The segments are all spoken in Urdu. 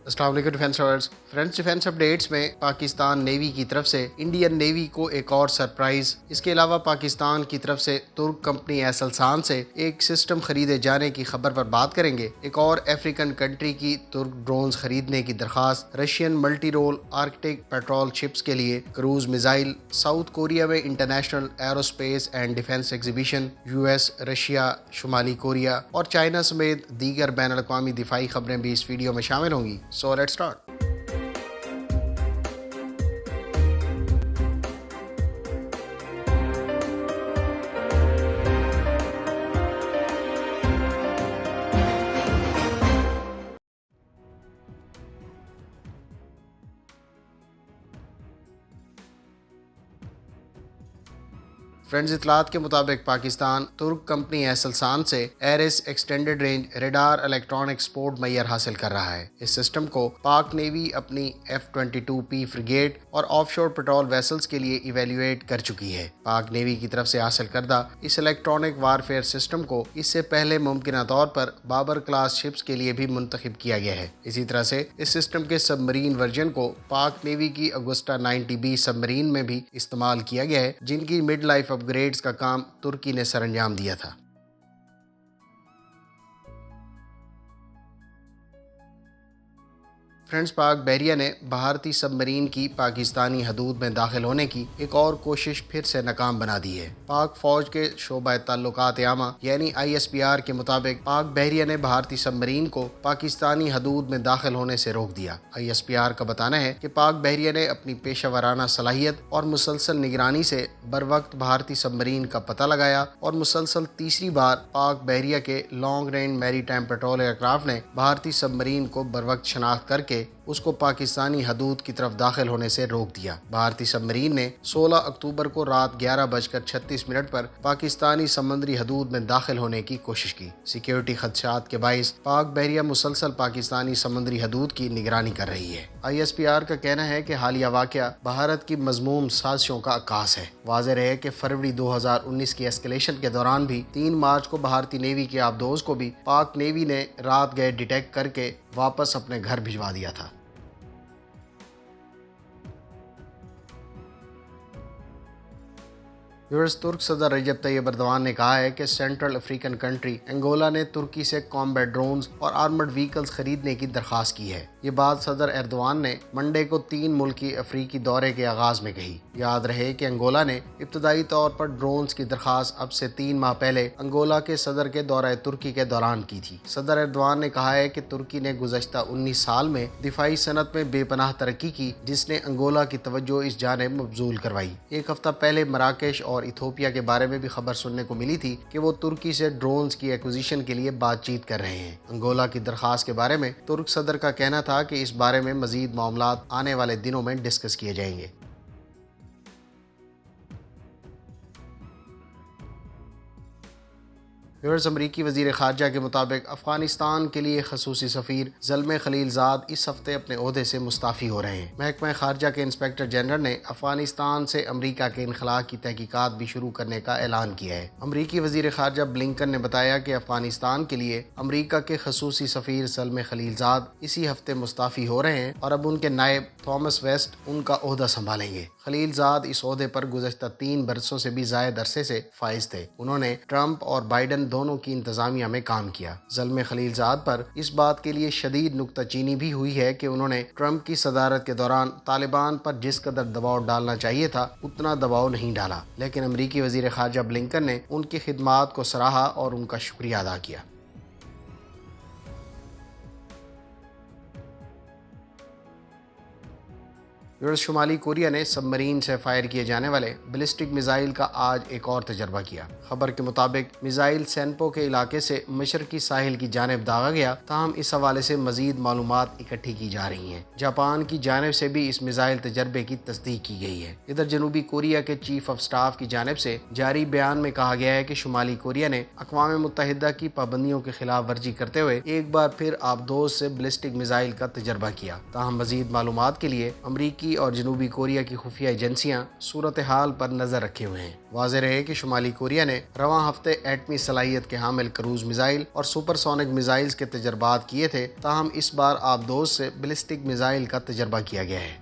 السلام علیکم defence lovers friends, defence updates میں پاکستان نیوی کی طرف سے انڈین نیوی کو ایک اور سرپرائز، اس کے علاوہ پاکستان کی طرف سے ترک کمپنی ایسلسان سے ایک سسٹم خریدے جانے کی خبر پر بات کریں گے۔ ایک اور افریقن کنٹری کی ترک ڈرونز خریدنے کی درخواست، Russian multi role Arctic patrol ships کے لیے کروز میزائل، ساؤتھ کوریا میں international aerospace and defence exhibition, U S, Russia, شمالی کوریا اور چائنا سمیت دیگر بین الاقوامی دفاعی خبریں بھی اس ویڈیو میں شامل ہوں گی۔ So let's start. فرینڈز، اطلاعات کے مطابق پاکستان ترک کمپنی ایسلسان سے ARES extended range radar electronic support میئر حاصل کر رہا ہے۔ اس سسٹم کو پاک نیوی اپنی F-22P فریگیٹ اور آف شور پیٹرول ویسلز کے لیے ایویلیویٹ کر چکی ہے۔ پاک نیوی کی طرف سے حاصل کردہ اس الیکٹرانک وارفیئر سسٹم کو اس سے پہلے ممکنہ طور پر بابر کلاس شپس کے لیے بھی منتخب کیا گیا ہے۔ اسی طرح سے اس سسٹم کے سب مرین ورژن کو پاک نیوی کی اگسٹا 90B سب مرین میں بھی استعمال کیا گیا ہے، جن کی مڈ لائف اپ گریڈز کا کام ترکی نے سر انجام دیا تھا۔ فرینڈز، پاک بحریہ نے بھارتی سب مرین کی پاکستانی حدود میں داخل ہونے کی ایک اور کوشش پھر سے ناکام بنا دی ہے۔ پاک فوج کے شعبہ تعلقات عامہ یعنی ISPR کے مطابق پاک بحریہ نے بھارتی سب مرین کو پاکستانی حدود میں داخل ہونے سے روک دیا۔ ISPR کا بتانا ہے کہ پاک بحریہ نے اپنی پیشہ ورانہ صلاحیت اور مسلسل نگرانی سے بروقت بھارتی سب مرین کا پتہ لگایا اور مسلسل تیسری بار پاک بحریہ کے لانگ رینج میری ٹائم پیٹرول ایئر کرافٹ نے بھارتی سب مرین کو بروقت شناخت کر کے اس کو پاکستانی حدود کی طرف داخل ہونے سے روک دیا۔ بھارتی سب مرین نے 16 اکتوبر کو رات 11:36 پر پاکستانی سمندری حدود میں داخل ہونے کی کوشش کی۔ سیکیورٹی خدشات کے باعث پاک بحریہ مسلسل پاکستانی سمندری حدود کی نگرانی کر رہی ہے۔ ISPR کا کہنا ہے کہ حالیہ واقعہ بھارت کی مذموم سازشوں کا عکاس ہے۔ واضح رہے کہ فروری 2019 کی اسکیلیشن کے دوران بھی 3 مارچ کو بھارتی نیوی کے آبدوز کو بھی پاک نیوی نے رات گئے ڈیٹیکٹ کر کے واپس اپنے گھر بھجوا دیا تھا۔ ترک صدر رجب طیب ایردوان نے کہا ہے کہ سینٹرل افریقن کنٹری انگولا نے ترکی سے کامبیٹ ڈرونز اور آرمرڈ وہیکلز خریدنے کی درخواست کی ہے۔ یہ بات صدر ایردوان نے منڈے کو 3 ملکی افریقی دورے کے آغاز میں کہی۔ یاد رہے کہ انگولا نے ابتدائی طور پر ڈرونز کی درخواست اب سے 3 ماہ پہلے انگولا کے صدر کے دورہ ترکی کے دوران کی تھی۔ صدر ایردوان نے کہا ہے کہ ترکی نے گزشتہ 19 سال میں دفاعی صنعت میں بے پناہ ترقی کی، جس نے انگولا کی توجہ اس جانب مبذول کروائی۔ ایک ہفتہ پہلے مراکش اور ایتھوپیا کے بارے میں بھی خبر سننے کو ملی تھی کہ وہ ترکی سے ڈرونز کی ایکوزیشن کے لیے بات چیت کر رہے ہیں۔ انگولا کی درخواست کے بارے میں ترک صدر کا کہنا تھا کہ اس بارے میں مزید معاملات آنے والے دنوں میں ڈسکس کیے جائیں گے۔ امریکی وزیر خارجہ کے مطابق افغانستان کے لیے خصوصی سفیر زلمے خلیل زاد اس ہفتے اپنے عہدے سے مستعفی ہو رہے ہیں۔ محکمہ خارجہ کے انسپکٹر جنرل نے افغانستان سے امریکہ کے انخلاء کی تحقیقات بھی شروع کرنے کا اعلان کیا ہے۔ امریکی وزیر خارجہ بلنکن نے بتایا کہ افغانستان کے لیے امریکہ کے خصوصی سفیر زلمے خلیل زاد اسی ہفتے مستعفی ہو رہے ہیں اور اب ان کے نائب تھامس ویسٹ ان کا عہدہ سنبھالیں گے۔ خلیل زاد اس عہدے پر گزشتہ 3 برسوں سے بھی زائد عرصے سے فائز تھے۔ انہوں نے ٹرمپ اور بائیڈن دونوں کی انتظامیہ میں کام کیا۔ زلمے خلیل زاد پر اس بات کے لیے شدید نکتہ چینی بھی ہوئی ہے کہ انہوں نے ٹرمپ کی صدارت کے دوران طالبان پر جس قدر دباؤ ڈالنا چاہیے تھا اتنا دباؤ نہیں ڈالا، لیکن امریکی وزیر خارجہ بلنکن نے ان کی خدمات کو سراہا اور ان کا شکریہ ادا کیا۔ شمالی کوریا نے سب مرین سے فائر کیے جانے والے بیلسٹک میزائل کا آج ایک اور تجربہ کیا۔ خبر کے مطابق میزائل سینپو کے علاقے سے مشرقی ساحل کی جانب داغا گیا، تاہم اس حوالے سے مزید معلومات اکٹھی کی جا رہی ہیں۔ جاپان کی جانب سے بھی اس میزائل تجربے کی تصدیق کی گئی ہے۔ ادھر جنوبی کوریا کے چیف آف سٹاف کی جانب سے جاری بیان میں کہا گیا ہے کہ شمالی کوریا نے اقوام متحدہ کی پابندیوں کی خلاف ورزی کرتے ہوئے ایک بار پھر آبدوز سے بیلسٹک میزائل کا تجربہ کیا، تاہم مزید معلومات کے لیے امریکی امریکی اور جنوبی کوریا کی خفیہ ایجنسیاں صورتحال پر نظر رکھے ہوئے ہیں۔ واضح رہے کہ شمالی کوریا نے رواں ہفتے ایٹمی صلاحیت کے حامل کروز میزائل اور سپر سونک میزائلز کے تجربات کیے تھے، تاہم اس بار آبدوز سے بیلسٹک میزائل کا تجربہ کیا گیا ہے۔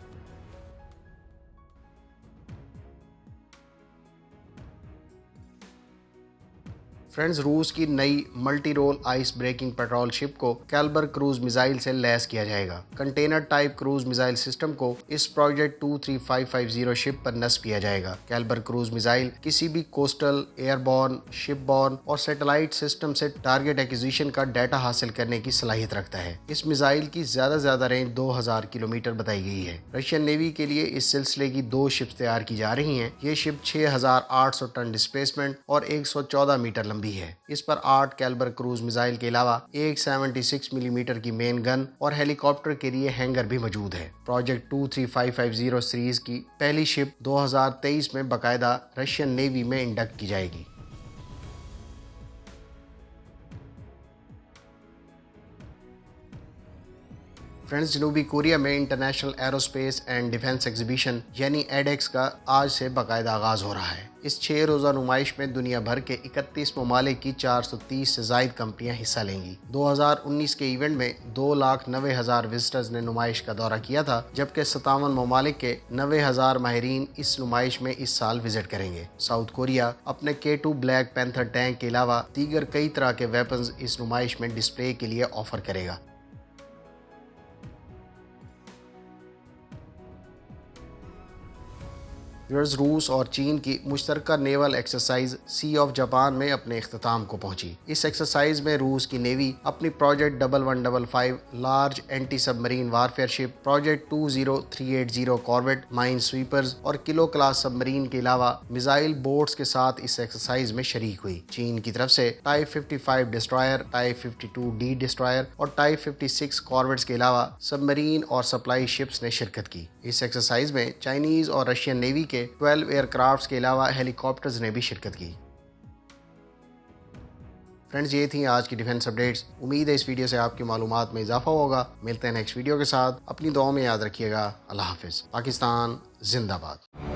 فرینڈز، روس کی نئی multi role ice breaking patrol ship کو کیلبر کروز میزائل سے لیس کیا جائے گا۔ Container type cruise missile system کو اس پروجیکٹ 23550 شپ پر نصب کیا جائے گا۔ کیلبر کروز میزائل کسی بھی کوسٹل، ایئر بورن، شپ بورن اور سیٹلائٹ سسٹم سے ٹارگٹ ایکوزیشن کا ڈیٹا حاصل کرنے کی صلاحیت رکھتا ہے۔ اس میزائل کی زیادہ رینج 2000 کلومیٹر بتائی گئی ہے۔ رشین نیوی کے لیے اس سلسلے کی 2 شپس تیار کی جا رہی ہیں۔ یہ شپ 6800 ٹن ڈسپلیسمنٹ اور 114 میٹر لمبی ہے۔ اس پر 8 کیلبر کروز میزائل کے علاوہ ایک 76 ملی میٹر کی مین گن اور ہیلی کاپٹر کے لیے ہینگر بھی موجود ہے۔ پروجیکٹ 23550 سیریز کی پہلی شپ 2023 میں باقاعدہ رشین نیوی میں انڈکٹ کی جائے گی۔ فرینڈز، جنوبی کوریا میں international aerospace and defence exhibition یعنی ایڈیکس کا آج سے باقاعدہ آغاز ہو رہا ہے۔ اس 6 روزہ نمائش میں دنیا بھر کے 31 ممالک کی 430 سے زائد کمپنیاں حصہ لیں گی۔ 2019 کے ایونٹ میں 2,90,000 وزٹرز نے نمائش کا دورہ کیا تھا، جبکہ 57 ممالک کے 90,000 ماہرین اس نمائش میں اس سال وزٹ کریں گے۔ ساؤتھ کوریا اپنے K2 بلیک پینتھر ٹینک کے علاوہ دیگر کئی طرح کے ویپنز اس نمائش میں ڈسپلے کے لیے آفر کرے گا۔ روس اور چین کی مشترکہ نیول ایکسرسائز سی آف جاپان میں اپنے اختتام کو پہنچی۔ اس ایکسرسائز میں روس کی نیوی اپنی پروجیکٹ 1155 لارج اینٹی سب مرین وارفیئر شپ، پروجیکٹ 20380 کاربیٹ مائن سویپرز اور کلو کلاس سب مرین کے علاوہ میزائل بوٹس کے ساتھ اس ایکسرسائز میں شریک ہوئی۔ چین کی طرف سے type 55 destroyer, type 52D destroyer اور ٹائپ 56 کاربیٹس کے علاوہ سب مرین اور سپلائی شپس نے شرکت کی۔ اس ایکسرسائز میں چائنیز اور رشین نیوی کے 12 ایئر کرافٹس کے علاوہ ہیلی کاپٹرز نے بھی شرکت کی۔ فرینڈز، یہ تھیں آج کی ڈیفنس اپڈیٹس۔ امید ہے اس ویڈیو سے آپ کی معلومات میں اضافہ ہوگا۔ ملتے ہیں نیکسٹ ویڈیو کے ساتھ۔ اپنی دعاؤں میں یاد رکھیے گا۔ اللہ حافظ۔ پاکستان زندہ باد۔